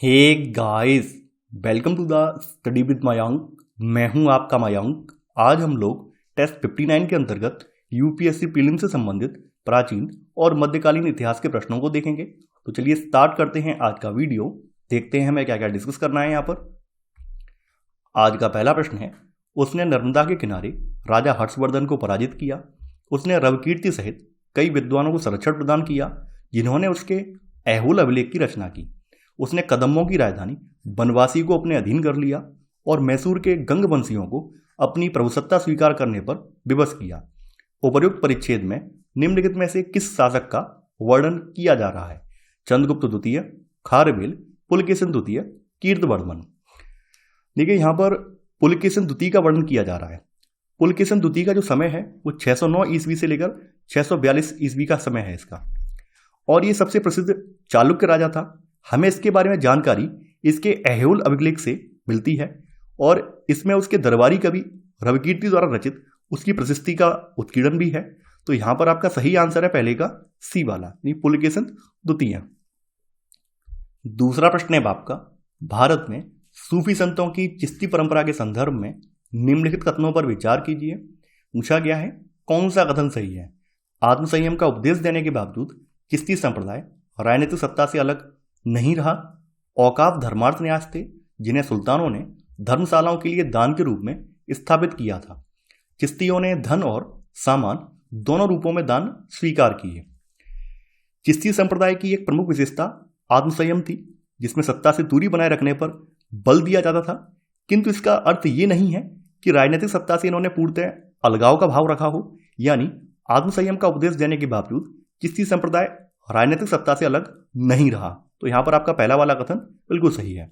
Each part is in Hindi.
Hey guys, welcome to the study with Mayank. मैं हूं आपका मयंक। आज हम लोग टेस्ट 59 के अंतर्गत यूपीएससी प्रीलिम्स से संबंधित प्राचीन और मध्यकालीन इतिहास के प्रश्नों को देखेंगे। तो चलिए स्टार्ट करते हैं आज का वीडियो। देखते हैं हमें क्या क्या डिस्कस करना है यहाँ पर। आज का पहला प्रश्न है, उसने नर्मदा के किनारे राजा हर्षवर्धन को पराजित किया। उसने रविकीर्ति सहित कई विद्वानों को संरक्षण प्रदान किया जिन्होंने उसके ऐहोल अभिलेख की रचना की। उसने कदम्बों की राजधानी बनवासी को अपने अधीन कर लिया और मैसूर के गंगवंशियों को अपनी प्रभुसत्ता स्वीकार करने पर विवश किया। उपर्युक्त परिच्छेद में निम्नलिखित में से किस शासक का वर्णन किया जा रहा है? चंद्रगुप्त द्वितीय, खारवेल, पुलकेशिन द्वितीय, कीर्तिवर्धन। देखिए यहाँ पर पुलकेशिन द्वितीय का वर्णन किया जा रहा है। पुलकेशिन द्वितीय का जो समय है वो 609 ईस्वी से लेकर 642 ईस्वी का समय है इसका, और ये सबसे प्रसिद्ध चालुक्य राजा था। हमें इसके बारे में जानकारी इसके ऐहोल अभिलेख से मिलती है और इसमें उसके दरबारी कवि रविकीर्ति द्वारा रचित उसकी प्रशस्ति का उत्कीर्णन भी है। तो यहां पर आपका सही आंसर है पहले का सी वाला, पुलकेशिन द्वितीय। दूसरा प्रश्न है आपका, भारत में सूफी संतों की चिश्ती परंपरा के संदर्भ में निम्नलिखित कथनों पर विचार कीजिए। पूछा गया है कौन सा कथन सही है? आत्मसंयम का उपदेश देने के बावजूद चिश्ती संप्रदाय राजनीतिक सत्ता से अलग नहीं रहा। औकाफ धर्मार्थ न्यास थे जिन्हें सुल्तानों ने धर्मशालाओं के लिए दान के रूप में स्थापित किया था। चिश्तियों ने धन और सामान दोनों रूपों में दान स्वीकार किए। चिश्ती संप्रदाय की एक प्रमुख विशेषता आत्मसंयम थी, जिसमें सत्ता से दूरी बनाए रखने पर बल दिया जाता था। किंतु इसका अर्थ ये नहीं है कि राजनीतिक सत्ता से इन्होंने पूर्णतः अलगाव का भाव रखा हो, यानी आत्मसंयम का उपदेश देने के बावजूद चिश्ती संप्रदाय राजनीतिक सत्ता से अलग नहीं रहा। तो यहां पर आपका पहला वाला कथन बिल्कुल सही है।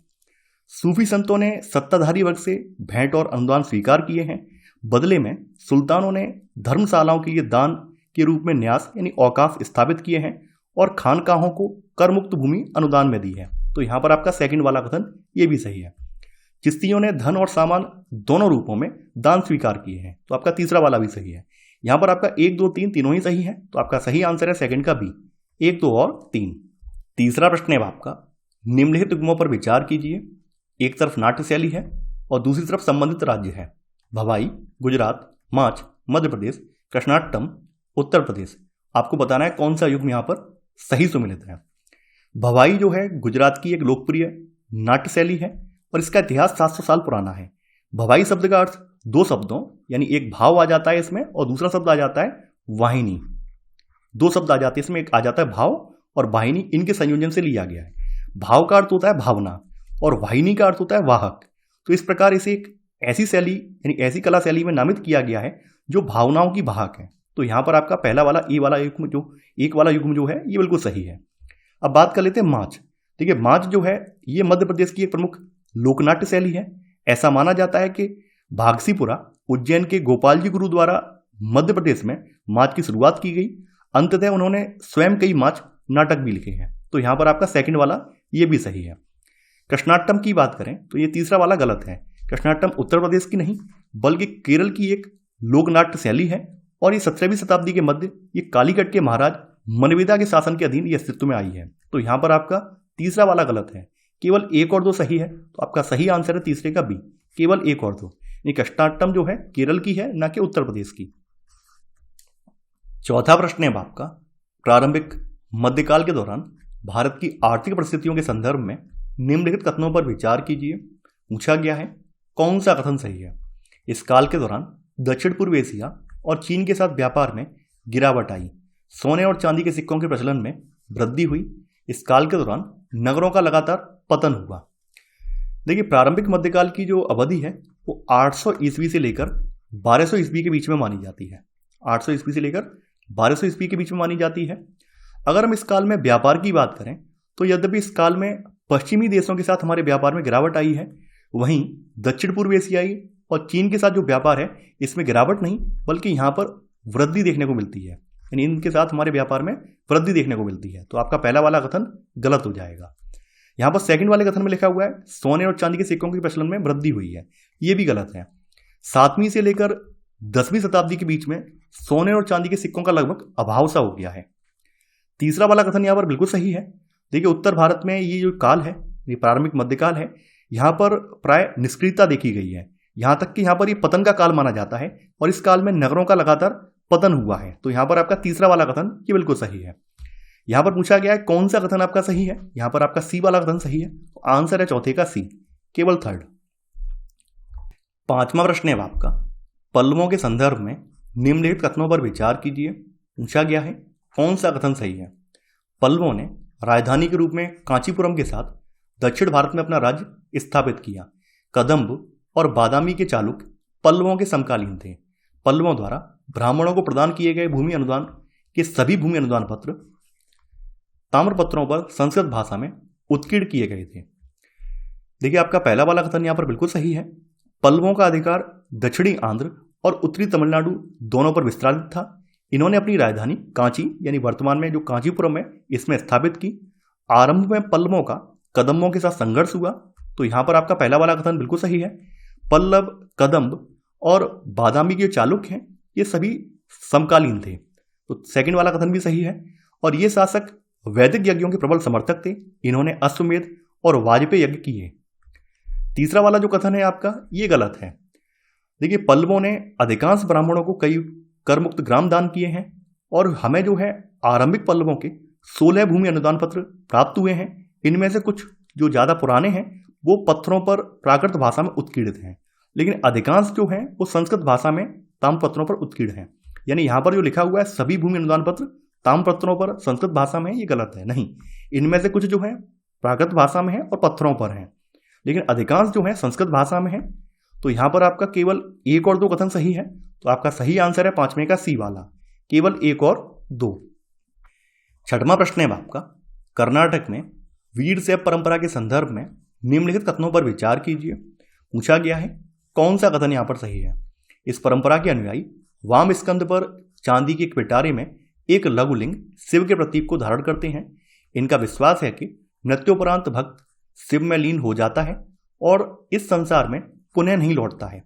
सूफी संतों ने सत्ताधारी वर्ग से भेंट और अनुदान स्वीकार किए हैं। बदले में सुल्तानों ने धर्मशालाओं के लिए दान के रूप में न्यास यानी औकाफ स्थापित किए हैं और खानकाहों को कर मुक्त भूमि अनुदान में दी है। तो यहां पर आपका सेकंड वाला कथन ये भी सही है। चिश्तियों ने धन और सामान दोनों रूपों में दान स्वीकार किए हैं। तो आपका तीसरा वाला भी सही है। यहां पर आपका 1, 2, 3 तीनों ही सही है। तो आपका सही आंसर है सेकंड का बी, 1, 2 और 3। तीसरा प्रश्न है आपका, निम्नलिखित युग्मों पर विचार कीजिए। एक तरफ नाट्य शैली है और दूसरी तरफ संबंधित राज्य है। भवाई गुजरात, माच मध्य प्रदेश, कृष्णाटम उत्तर प्रदेश। आपको बताना है कौन सा युग्म यहां पर सही सुमिलित है। भवाई जो है गुजरात की एक लोकप्रिय नाट्य शैली है और इसका इतिहास 700 साल पुराना है। भवाई शब्द का अर्थ दो शब्दों यानी एक भाव आ जाता है इसमें और दूसरा शब्द आ जाता है वाहिनी। दो शब्द आ जाते हैं इसमें, एक आ जाता है भाव और वाहिनी, इनके संयोजन से लिया गया है। भाव का अर्थ होता है भावना और वाहिनी का अर्थ होता है वाहक। तो इस प्रकार इसे एक ऐसी शैली यानी ऐसी कला शैली में नामित किया गया है जो भावनाओं की वाहक है। तो यहां पर आपका पहला वाला ए वाला युग्म जो एक वाला युग्म जो है ये बिल्कुल सही है। अब बात कर लेते हैं माच। देखिए माच जो है ये मध्य प्रदेश की एक प्रमुख लोकनाट्य शैली है। ऐसा माना जाता है कि भागसीपुरा उज्जैन के गोपाल जी गुरु द्वारा मध्य प्रदेश में माच की शुरुआत की गई। अंततः उन्होंने स्वयं कई माच नाटक भी लिखे हैं। तो यहां पर आपका सेकंड वाला ये भी सही है। कृष्णाटम की बात करें तो ये तीसरा वाला गलत है। कृष्णाटम उत्तर प्रदेश की नहीं बल्कि केरल की एक लोकनाट्य शैली है और ये 17वीं शताब्दी के मध्य ये कालीकट के महाराज मनवेदा के शासन के अधीन ये अस्तित्व में आई है। तो यहां पर आपका तीसरा वाला गलत है। केवल 1 और 2 सही है। तो आपका सही आंसर है तीसरे का बी, केवल 1 और 2। ये कृष्णाटम जो है केरल की है, न कि उत्तर प्रदेश की। चौथा प्रश्न है आपका, प्रारंभिक मध्यकाल के दौरान भारत की आर्थिक परिस्थितियों के संदर्भ में निम्नलिखित कथनों पर विचार कीजिए। पूछा गया है कौन सा कथन सही है? इस काल के दौरान दक्षिण पूर्व एशिया और चीन के साथ व्यापार में गिरावट आई। सोने और चांदी के सिक्कों के प्रचलन में वृद्धि हुई। इस काल के दौरान नगरों का लगातार पतन हुआ। देखिए प्रारंभिक मध्यकाल की जो अवधि है वो 800 ईस्वी से लेकर 1200 ईस्वी के बीच में मानी जाती है। 800 ईस्वी से लेकर 1200 ईस्वी के बीच में मानी जाती है। अगर हम इस काल में व्यापार की बात करें तो यद्यपि इस काल में पश्चिमी देशों के साथ हमारे व्यापार में गिरावट आई है, वहीं दक्षिण पूर्व एशियाई और चीन के साथ जो व्यापार है इसमें गिरावट नहीं बल्कि यहाँ पर वृद्धि देखने को मिलती है। यानी इनके साथ हमारे व्यापार में वृद्धि देखने को मिलती है। तो आपका पहला वाला कथन गलत हो जाएगा। यहाँ पर सेकंड वाले कथन में लिखा हुआ है सोने और चांदी के सिक्कों के प्रचलन में वृद्धि हुई है, ये भी गलत है। 7वीं से लेकर 10वीं शताब्दी के बीच में सोने और चांदी के सिक्कों का लगभग अभाव सा हो गया है। तीसरा वाला कथन यहाँ पर बिल्कुल सही है। देखिए उत्तर भारत में ये जो काल है ये प्रारंभिक मध्यकाल है, यहाँ पर प्राय निष्क्रियता देखी गई है। यहाँ तक कि यहाँ पर ये पतन का काल माना जाता है और इस काल में नगरों का लगातार पतन हुआ है। तो यहाँ पर आपका तीसरा वाला कथन ये बिल्कुल सही है। यहाँ पर पूछा गया है कौन सा कथन आपका सही है, यहाँ पर आपका सी वाला कथन सही है। तो आंसर है चौथे का सी, केवल थर्ड। पांचवा प्रश्न है आपका, पल्लवों के संदर्भ में निम्नलिखित कथनों पर विचार कीजिए। पूछा गया है कौन सा कथन सही है। पल्लवों ने राजधानी के रूप में कांचीपुरम के साथ दक्षिण भारत में अपना राज्य स्थापित किया। कदम्ब और बादामी के चालुक्य पल्लवों के समकालीन थे। पल्लवों द्वारा ब्राह्मणों को प्रदान किए गए भूमि अनुदान के सभी भूमि अनुदान पत्र ताम्रपत्रों पर संस्कृत भाषा में उत्कीर्ण किए गए थे। देखिए आपका पहला वाला कथन यहाँ पर बिल्कुल सही है। पल्लवों का अधिकार दक्षिणी आंध्र और उत्तरी तमिलनाडु दोनों पर विस्तारित था। इन्होंने अपनी राजधानी कांची यानी वर्तमान में जो कांचीपुरम है इसमें स्थापित की। आरंभ में पल्लवों का कदम्बों के साथ संघर्ष हुआ। तो यहाँ पर आपका पहला वाला कथन बिल्कुल सही है। पल्लव, कदम्ब और बादामी के चालुक्य हैं ये सभी समकालीन थे। तो सेकंड वाला कथन भी सही है। और ये शासक वैदिक यज्ञों के प्रबल समर्थक थे। इन्होंने अश्वमेध और वाजपेय यज्ञ किए। तीसरा वाला जो कथन है आपका ये गलत है। देखिए पल्लवों ने अधिकांश ब्राह्मणों को कई कर मुक्त ग्राम दान किए हैं और हमें जो है आरंभिक पल्लवों के 16 भूमि अनुदान पत्र प्राप्त हुए हैं। इनमें से कुछ जो ज़्यादा पुराने हैं वो पत्थरों पर प्राकृत भाषा में उत्कीर्णित हैं, लेकिन अधिकांश जो हैं वो संस्कृत भाषा में ताम्रपत्रों पर उत्कीर्ण हैं। यानी यहाँ पर जो लिखा हुआ है सभी भूमि अनुदान पत्र ताम्रपत्रों पर संस्कृत भाषा में, ये गलत है। नहीं, इनमें से कुछ जो है प्राकृत भाषा में है और पत्थरों पर हैं, लेकिन अधिकांश जो है संस्कृत भाषा में है। तो यहाँ पर आपका केवल एक और दो कथन सही है। तो आपका सही आंसर है पांचवें का सी वाला, केवल एक और दो। छठवां प्रश्न है आपका, कर्नाटक में वीरशैव परंपरा के संदर्भ में निम्नलिखित कथनों पर विचार कीजिए। पूछा गया है कौन सा कथन यहाँ पर सही है। इस परंपरा के अनुयायी वाम स्कंद पर चांदी के एक पिटारे में एक लघुलिंग शिव के प्रतीक को धारण करते हैं। इनका विश्वास है कि मृत्युपरांत भक्त शिव में लीन हो जाता है और इस संसार में पुनः नहीं लौटता है।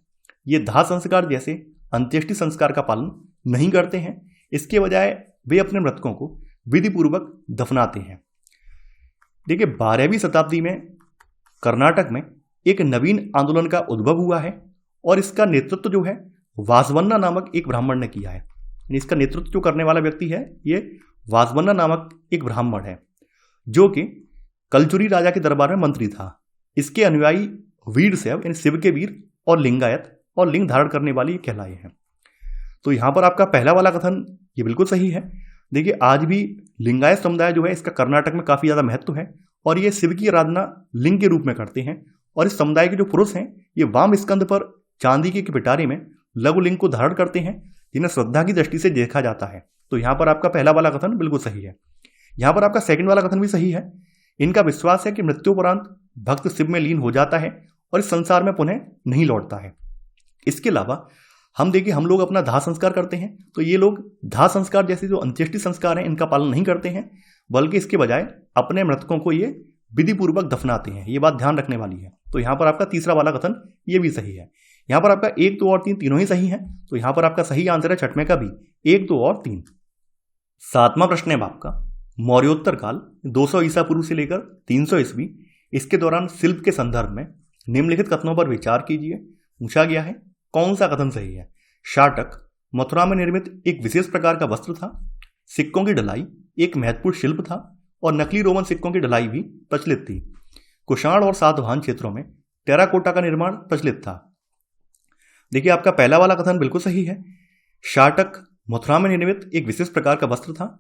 ये दाह संस्कार जैसे अंत्येष्टि संस्कार का पालन नहीं करते हैं। इसके बजाय वे अपने मृतकों को विधिपूर्वक दफनाते हैं। देखिए 12वीं शताब्दी में कर्नाटक में एक नवीन आंदोलन का उद्भव हुआ है और इसका नेतृत्व जो है वासवन्ना नामक एक ब्राह्मण ने किया है। इसका नेतृत्व जो करने वाला व्यक्ति है ये वासवन्ना नामक एक ब्राह्मण है जो कि कलचुरी राजा के दरबार में मंत्री था। इसके अनुयायी वीरशैव यानी शिव के वीर और लिंगायत और लिंग धारण करने वाले कहलाए हैं। तो यहाँ पर आपका पहला वाला कथन ये बिल्कुल सही है। देखिए आज भी लिंगायत समुदाय जो है इसका कर्नाटक में काफ़ी ज़्यादा महत्व है और ये शिव की आराधना लिंग के रूप में करते हैं। और इस समुदाय के जो पुरुष हैं ये वाम स्कंद पर चांदी के पिटारे में लघु लिंग को धारण करते हैं जिन्हें श्रद्धा की दृष्टि से देखा जाता है। तो यहाँ पर आपका पहला वाला कथन बिल्कुल सही है। यहाँ पर आपका सेकंड वाला कथन भी सही है। इनका विश्वास है कि मृत्युपरांत भक्त शिव में लीन हो जाता है और इस संसार में पुनः नहीं लौटता है। इसके अलावा हम देखिए हम लोग अपना दाह संस्कार करते हैं तो ये लोग दाह संस्कार जैसे जो अंत्येष्टि संस्कार हैं इनका पालन नहीं करते हैं, बल्कि इसके बजाय अपने मृतकों को ये विधिपूर्वक दफनाते हैं। ये बात ध्यान रखने वाली है। तो यहाँ पर आपका तीसरा वाला कथन ये भी सही है। यहाँ पर आपका 1, 2 और 3 तीनों ही सही है। तो यहाँ पर आपका सही आंसर है छठवें का भी 1, 2 और 3। सातवां प्रश्न है आपका, मौर्योत्तर काल 200 ईसा पूर्व से लेकर 300 ईस्वी इसके दौरान शिल्प के संदर्भ में निम्नलिखित कथनों पर विचार कीजिए। पूछा गया है कौन सा कथन सही है। शाटक मथुरा में निर्मित एक विशेष प्रकार का वस्त्र था। सिक्कों की ढलाई एक महत्वपूर्ण शिल्प था और नकली रोमन सिक्कों की ढलाई भी प्रचलित थी। कुषाण और सातवाहन क्षेत्रों में टेराकोटा का निर्माण प्रचलित था। देखिए आपका पहला वाला कथन बिल्कुल सही है। शाटक मथुरा में निर्मित एक विशेष प्रकार का वस्त्र था।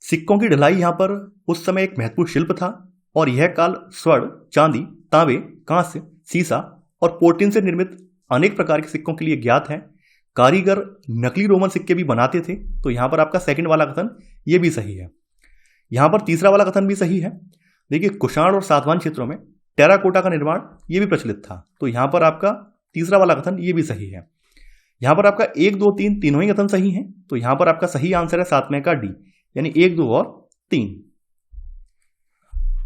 सिक्कों की ढलाई यहाँ पर उस समय एक महत्वपूर्ण शिल्प था और यह काल स्वर्ण, चांदी, तांबे, कांस्य, सीसा और पोर्टिन से निर्मित अनेक प्रकार के सिक्कों के लिए ज्ञात है। कारीगर नकली रोमन सिक्के भी बनाते थे। तो यहाँ पर आपका सेकंड वाला कथन ये भी सही है। यहाँ पर तीसरा वाला कथन भी सही है। देखिए कुषाण और सातवाहन क्षेत्रों में टेराकोटा का निर्माण ये भी प्रचलित था। तो यहाँ पर आपका तीसरा वाला कथन ये भी सही है। यहाँ पर आपका 1, 2, 3 तीनों ही कथन सही हैं। तो यहाँ पर आपका सही आंसर है सातवें का डी, यानी 1, 2 और 3।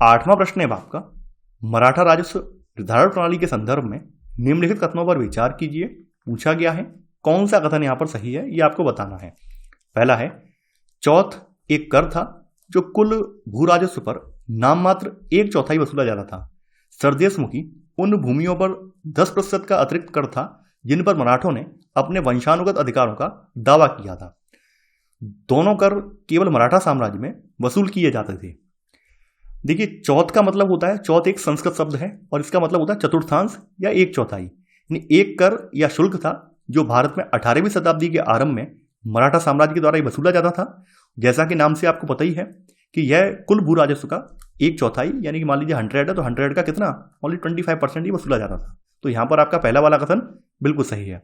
आठवां प्रश्न है आपका, मराठा राजस्व निर्धारण प्रणाली के संदर्भ में निम्नलिखित कथनों पर विचार कीजिए। पूछा गया है कौन सा कथन यहाँ पर सही है, ये आपको बताना है। पहला है, चौथ एक कर था जो कुल भू राजस्व पर नाम मात्र 1/4 वसूला जाता था। सरदेशमुखी उन भूमियों पर 10% का अतिरिक्त कर था जिन पर मराठों ने अपने वंशानुगत अधिकारों का दावा किया था। दोनों कर केवल मराठा साम्राज्य में वसूल किए जाते थे। देखिए, चौथ का मतलब होता है, चौथ एक संस्कृत शब्द है और इसका मतलब होता है चतुर्थांश या 1/4। यानी एक कर या शुल्क था जो भारत में 18वीं शताब्दी के आरंभ में मराठा साम्राज्य के द्वारा वसूला जाता था। जैसा कि नाम से आपको पता ही है कि यह कुल भू राजस्व का 1/4 यानी कि मान लीजिए 100 है तो 100 का कितना, ओनली 25% ही वसूला जाता था। तो यहां पर आपका पहला वाला कथन बिल्कुल सही है।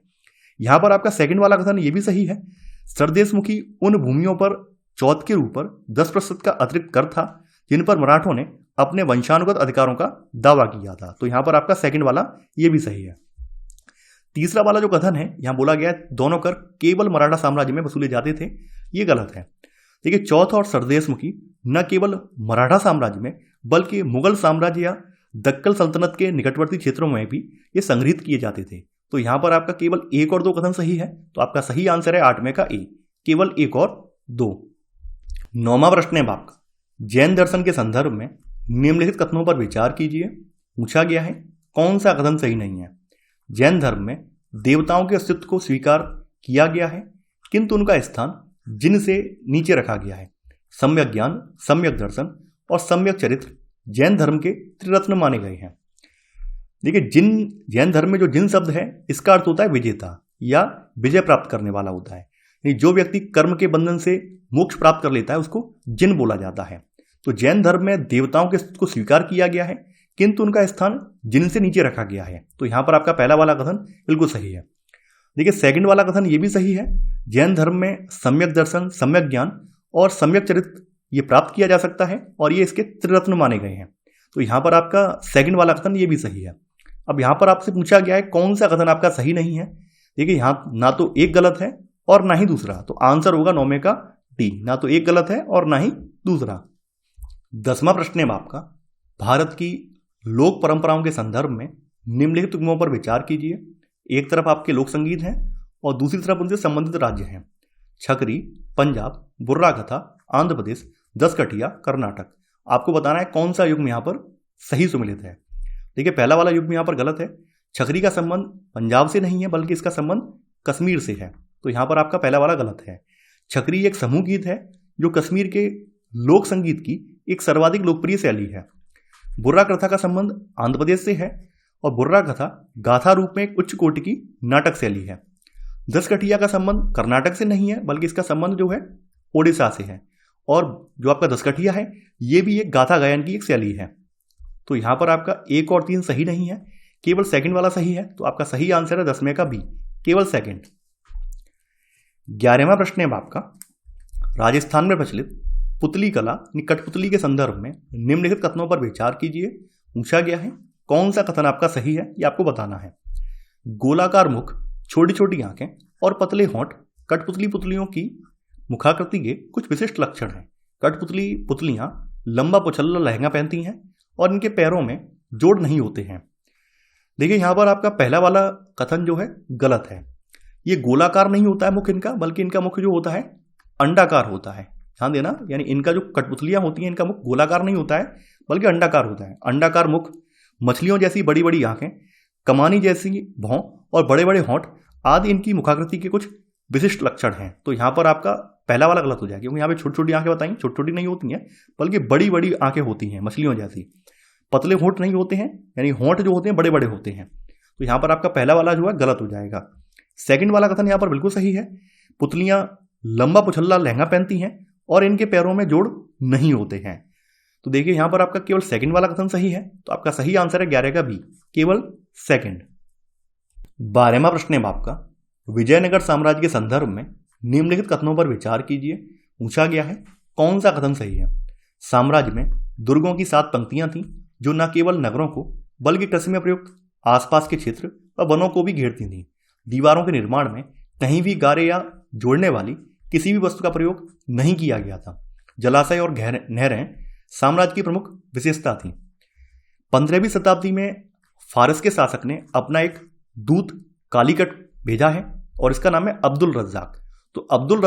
यहां पर आपका सेकंड वाला कथन ये भी सही है। सरदेशमुखी उन भूमियों पर चौथ के ऊपर 10% का अतिरिक्त कर था जिन पर मराठों ने अपने वंशानुगत अधिकारों का दावा किया था। तो यहां पर आपका सेकंड वाला ये भी सही है। तीसरा वाला जो कथन है, यहां बोला गया है दोनों कर केवल मराठा साम्राज्य में वसूले जाते थे, ये गलत है। देखिए, चौथ और सरदेशमुखी न केवल मराठा साम्राज्य में बल्कि मुगल साम्राज्य या दक्कन सल्तनत के निकटवर्ती क्षेत्रों में भी ये संग्रहित किए जाते थे। तो यहां पर आपका केवल 1 और 2 कथन सही है। तो आपका सही आंसर है 8वें का ए, केवल 1 और 2। 9वां प्रश्न है आपका, जैन दर्शन के संदर्भ में निम्नलिखित कथनों पर विचार कीजिए। पूछा गया है कौन सा कथन सही नहीं है। जैन धर्म में देवताओं के अस्तित्व को स्वीकार किया गया है किंतु उनका स्थान जिन से नीचे रखा गया है। सम्यक ज्ञान, सम्यक दर्शन और सम्यक चरित्र जैन धर्म के त्रिरत्न माने गए हैं। देखिए, जैन धर्म में जो जिन शब्द है इसका अर्थ होता है विजेता या विजय प्राप्त करने वाला होता है। जो व्यक्ति कर्म के बंधन से मोक्ष प्राप्त कर लेता है उसको जिन बोला जाता है। तो जैन धर्म में देवताओं के अस्तित्व को स्वीकार किया गया है किंतु उनका स्थान जिन से नीचे रखा गया है। तो यहां पर आपका पहला वाला कथन बिल्कुल सही है। देखिए, सेकंड वाला कथन ये भी सही है। जैन धर्म में सम्यक दर्शन, सम्यक ज्ञान और सम्यक चरित्र ये प्राप्त किया जा सकता है और ये इसके त्रिरत्न माने गए हैं। तो यहां पर आपका सेकंड वाला कथन ये भी सही है। अब यहां पर आपसे पूछा गया है कौन सा कथन आपका सही नहीं है। देखिए, यहां ना तो एक गलत है और ना ही दूसरा, तो आंसर होगा 9वें का डी, ना तो एक गलत है और ना ही दूसरा। 10वां प्रश्न है आपका, भारत की लोक परंपराओं के संदर्भ में निम्नलिखित युग्मों पर विचार कीजिए। एक तरफ आपके लोक संगीत हैं और दूसरी तरफ उनसे संबंधित राज्य हैं। छकरी, पंजाब, बुर्रा कथा, आंध्र प्रदेश, दसकठिया, कर्नाटक। आपको बताना है कौन सा युग्म यहां पर सही सुमिलित है। देखिए, पहला वाला युग्म यहां पर गलत है। छकरी का संबंध पंजाब से नहीं है बल्कि इसका संबंध कश्मीर से है। तो यहां पर आपका पहला वाला गलत है। छकरी एक समूह गीत है जो कश्मीर के लोक संगीत की एक सर्वाधिक लोकप्रिय शैली है। बुर्रा कथा का संबंध आंध्र प्रदेश से है और बुर्रा कथा गाथा रूप में एक उच्च कोटि की नाटक शैली है। दसकठिया का संबंध कर्नाटक से नहीं है बल्कि इसका संबंध जो है ओडिशा से है और जो आपका दसकठिया है ये भी एक गाथा गायन की एक शैली है। तो यहां पर आपका 1 और 3 सही नहीं है, केवल सेकंड वाला सही है। तो आपका सही आंसर है 10वें का बी, केवल सेकंड। 11वां प्रश्न है आपका, राजस्थान में प्रचलित पुतली कला कठपुतली के संदर्भ में निम्नलिखित कथनों पर विचार कीजिए। पूछा गया है कौन सा कथन आपका सही है, ये आपको बताना है। गोलाकार मुख, छोटी छोटी आंखें और पतले होंठ कठपुतली पुतलियों की मुखाकृति के कुछ विशिष्ट लक्षण हैं। कठपुतली पुतलियां लंबा पुछल्ला लहंगा पहनती हैं और इनके पैरों में जोड़ नहीं होते हैं। देखिए, यहां पर आपका पहला वाला कथन जो है गलत है। ये गोलाकार नहीं होता है मुख इनका, बल्कि इनका मुख जो होता है अंडाकार होता है। ध्यान देना, यानी इनका जो कठपुतलियां होती हैं इनका मुख गोलाकार नहीं होता है बल्कि अंडाकार होता है। अंडाकार मुख, मछलियों जैसी बड़ी बड़ी आंखें, कमानी जैसी भौं और बड़े बड़े होंठ आदि इनकी मुखाकृति के कुछ विशिष्ट लक्षण हैं। तो यहां पर आपका पहला वाला गलत हो जाएगा क्योंकि यहाँ पे छोटी छोटी आंखें बताई, छोटी छोटी नहीं होती हैं बल्कि बड़ी बड़ी आंखें होती हैं मछलियों जैसी। पतले होंठ नहीं होते हैं, यानी होंठ जो होते हैं बड़े बड़े होते हैं। तो यहां पर आपका पहला वाला जो है गलत हो जाएगा। सेकंड वाला कथन यहां पर बिल्कुल सही है। पुतलियां लंबा पुछल्ला लहंगा पहनती हैं और इनके पैरों में जोड़ नहीं होते हैं। तो देखिए, यहां पर आपका केवल सेकंड वाला कथन सही है। तो आपका सही आंसर है 11 का बी, केवल सेकंड। 12वां प्रश्न है आपका, विजयनगर साम्राज्य के संदर्भ में निम्नलिखित कथनों पर विचार कीजिए। पूछा गया है कौन सा कथन सही है। साम्राज्य में दुर्गों की 7 पंक्तियां थीं जो न केवल नगरों को बल्कि कृषि में प्रयुक्त आसपास के क्षेत्र व वनों को भी घेरती थीं। दीवारों के निर्माण में कहीं भी गारे या जोड़ने वाली किसी भी वस्तु का प्रयोग नहीं किया गया था। जलाशय और नहरें साम्राज्य की प्रमुख विशेषता थी। 15वीं शताब्दी में फारस के शासक ने अपना एक दूत कालीकट भेजा है और इसका नाम है अब्दुल रज्जाक। तो अब्दुल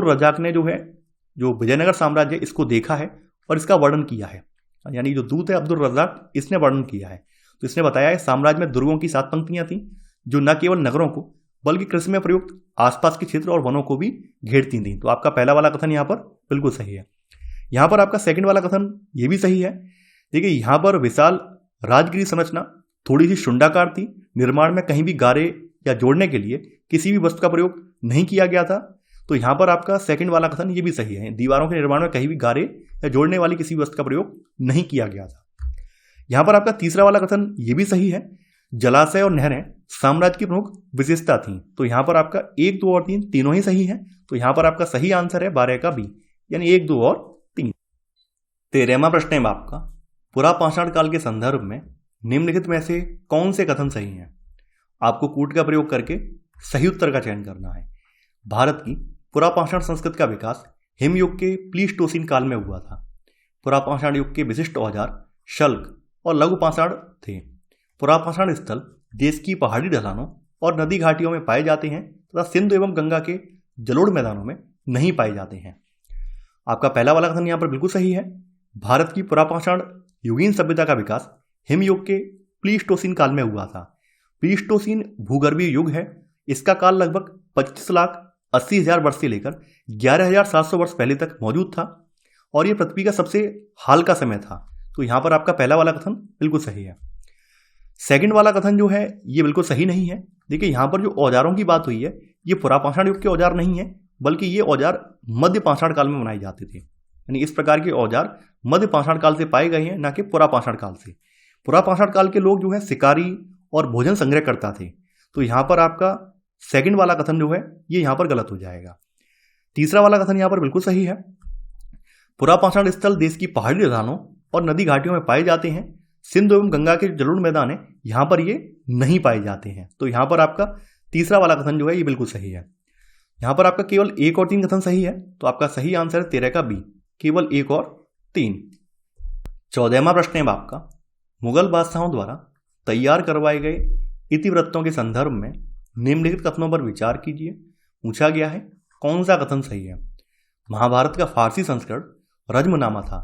रज्जाक ने जो विजयनगर साम्राज्य इसको देखा है और इसका वर्णन किया है। यानी जो दूत है अब्दुल रज़्ज़ाक, इसने वर्णन किया है। तो इसने बताया है साम्राज्य में दुर्गों की 7 पंक्तियां थीं जो न केवल नगरों को बल्कि कृषि में प्रयुक्त आसपास के क्षेत्र और वनों को भी घेरती थीं। तो आपका पहला वाला कथन यहाँ पर बिल्कुल सही है। यहाँ पर आपका सेकंड वाला कथन ये भी सही है। देखिए यहाँ पर विशाल राजगीर संरचना थोड़ी सी शुंडाकार थी, निर्माण में कहीं भी गारे या जोड़ने के लिए किसी भी वस्तु का प्रयोग नहीं किया गया था। तो यहाँ पर आपका सेकंड वाला कथन ये भी सही है, दीवारों के निर्माण में कहीं भी गारे या जोड़ने वाली किसी वस्तु का प्रयोग नहीं किया गया था। यहाँ पर आपका तीसरा वाला कथन ये भी सही है, जलाशय और नहरें साम्राज्य की प्रमुख विशेषता थी। तो यहाँ पर आपका 1, 2 और 3 तीनों ही सही है। तो यहाँ पर आपका सही आंसर है 12 का बी, यानी 1, 2 और 3। 13वां प्रश्न है आपका, पुरा पाषाण काल के संदर्भ में निम्नलिखित में से कौन से कथन सही हैं? आपको कूट का प्रयोग करके सही उत्तर का चयन करना है। भारत की पुरा पाषाण संस्कृति का विकास हिमयुग के प्लीस्टोसीन काल में हुआ था। पुरा पाषाण युग के विशिष्ट औजार शल्क और लघु पाषाण थे। पुरा पाषाण स्थल देश की पहाड़ी ढलानों और नदी घाटियों में पाए जाते हैं तथा सिंधु एवं गंगा के जलोढ़ मैदानों में नहीं पाए जाते हैं। आपका पहला वाला कथन यहाँ पर बिल्कुल सही है। भारत की पुरा पाषाण युगीन सभ्यता का विकास हिमयुग के प्लीस्टोसीन काल में हुआ था। प्लीस्टोसीन भूगर्भीय युग है। इसका काल लगभग 25,80,000 वर्ष से लेकर 11,700 वर्ष पहले तक मौजूद था और यह पृथ्वी का सबसे हाल का समय था। तो यहाँ पर आपका पहला वाला कथन बिल्कुल सही है। सेकंड वाला कथन जो है ये बिल्कुल सही नहीं है। देखिए यहाँ पर जो औजारों की बात हुई है ये पुरा पाषाण युग के औजार नहीं है, बल्कि ये औजार मध्य पाषाण काल में बनाए जाते थे। यानी इस प्रकार के औजार मध्य पाषाण काल से पाए गए हैं, ना कि पुरा पाषाण काल से। पुरा पाषाण काल के लोग जो है शिकारी और भोजन संग्रह करता थे। तो यहाँ पर आपका सेकंड वाला कथन जो है ये यहाँ पर गलत हो जाएगा। तीसरा वाला कथन यहाँ पर बिल्कुल सही है। पुरा पाषाण स्थल देश की पहाड़ी ढलानों और नदी घाटियों में पाए जाते हैं। सिंधु एवं गंगा के जलोढ़ मैदान है यहाँ पर ये नहीं पाए जाते हैं। तो यहाँ पर आपका तीसरा वाला कथन जो है ये बिल्कुल सही है। यहाँ पर आपका केवल 1 और 3 कथन सही है। तो आपका सही आंसर है 13 का बी, केवल 1 और 3। 14वां प्रश्न है आपका, मुगल बादशाहों द्वारा तैयार करवाए गए इतिवृत्तों के संदर्भ में निम्नलिखित कथनों पर विचार कीजिए। पूछा गया है कौन सा कथन सही है? महाभारत का फारसी संस्करण रज्मनामा था।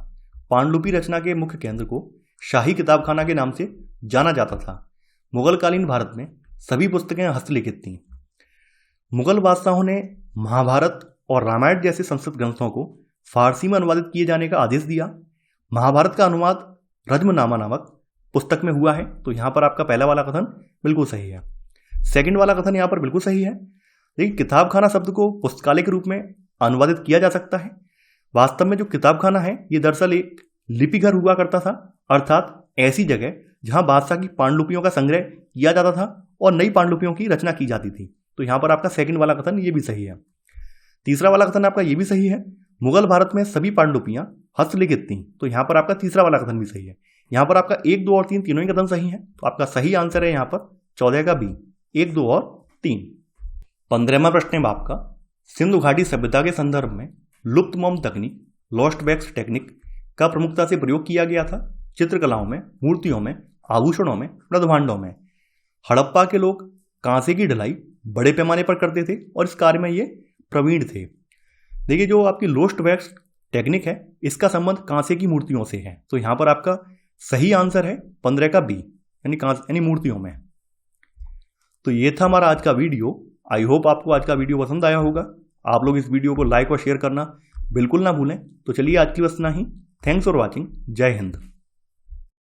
पांडुलिपि रचना के मुख्य केंद्र को शाही किताबखाना के नाम से जाना जाता था। मुगलकालीन भारत में सभी पुस्तकें हस्तलिखित थीं। मुगल बादशाहों ने महाभारत और रामायण जैसे संस्कृत ग्रंथों को फारसी में अनुवादित किए जाने का आदेश दिया। महाभारत का अनुवाद रज्मनामा नामक पुस्तक में हुआ है। तो यहाँ पर आपका पहला वाला कथन बिल्कुल सही है। सेकंड वाला कथन यहाँ पर बिल्कुल सही है। लेकिन किताबखाना शब्द को पुस्तकालय के रूप में अनुवादित किया जा सकता है। वास्तव में जो किताबखाना है ये दरअसल एक लिपिघर हुआ करता था, अर्थात ऐसी जगह जहां बादशाह की पांडुलिपियों का संग्रह किया जाता था और नई पांडुलिपियों की रचना की जाती थी। तो यहाँ पर आपका सेकंड वाला कथन ये भी सही है। तीसरा वाला कथन आपका ये भी सही है, मुगल भारत में सभी पांडुलिपियां हस्तलिखित थीं। तो यहाँ पर आपका तीसरा वाला कथन भी सही है। यहाँ पर आपका 1, 2 और 3 तीनों ही कथन सही है। तो आपका सही आंसर है यहाँ पर 14 का बी, 1, 2 और 3। 15वां प्रश्न है आपका, सिंधु घाटी सभ्यता के संदर्भ में लुप्त मोम तकनीक लॉस्ट वैक्स टेक्निक का प्रमुखता से प्रयोग किया गया था। चित्रकलाओं में, मूर्तियों में, आभूषणों में, मृदभांडों में। हड़प्पा के लोग कांसे की ढलाई बड़े पैमाने पर करते थे और इस कार्य में ये प्रवीण थे। देखिए जो आपकी लोस्ट वैक्स टेक्निक है इसका संबंध कांसे की मूर्तियों से है। तो यहाँ पर आपका सही आंसर है 15 का बी, यानी मूर्तियों में। तो ये था हमारा आज का वीडियो। आई होप आपको आज का वीडियो पसंद आया होगा। आप लोग इस वीडियो को लाइक और शेयर करना बिल्कुल ना भूलें। तो चलिए आज की बस इतना ही। Thanks for watching. जय हिंद।